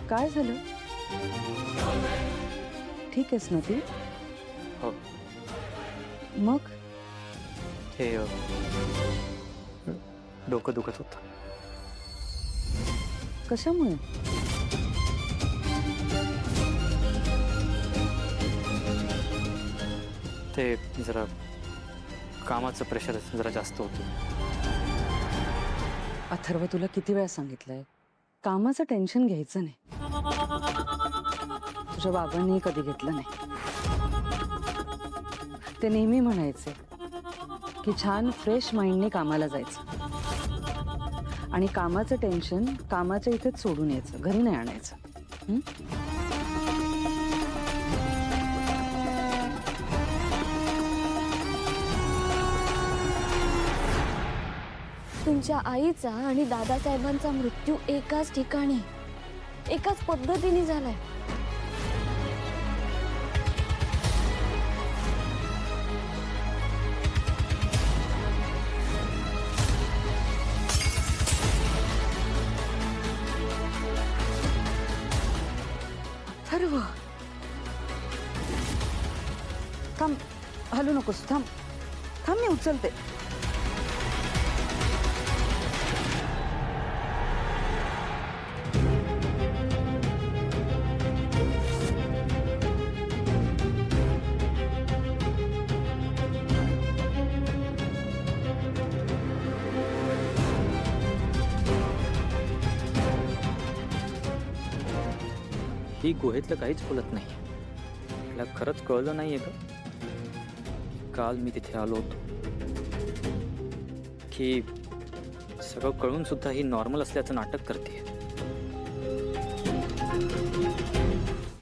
काय झालं? ठीक आहेस ना ती? हो. मग ते डोकं दुखत होतं. कशामुळे? ते जरा कामाचं प्रेशर जरा जास्त होतं. अथर्व, तुला किती वेळा सांगितलंय कामाचं टेन्शन घ्यायचं नाही. तुझ्या बाबांनी कधी घेतलं नाही. ते नेहमी म्हणायचे की छान फ्रेश माइंडने कामाला जायचं आणि कामाचं टेन्शन कामाच्या इथेच सोडून यायचं, घरी नाही आणायचं. हं? तुमच्या आईचा आणि दादासाहेबांचा मृत्यू एकाच ठिकाणी एकाच पद्धतीने झालाय. अथर्व, थांब, हलू नकोस. थांब थांब, मी उचलते. ही गुहेतलं काहीच बोलत नाही. तिला खरंच कळलं नाहीये का? काल मी तिथे आलो होतो की सगळं कळून सुद्धा ही नॉर्मल असल्याचं नाटक करते.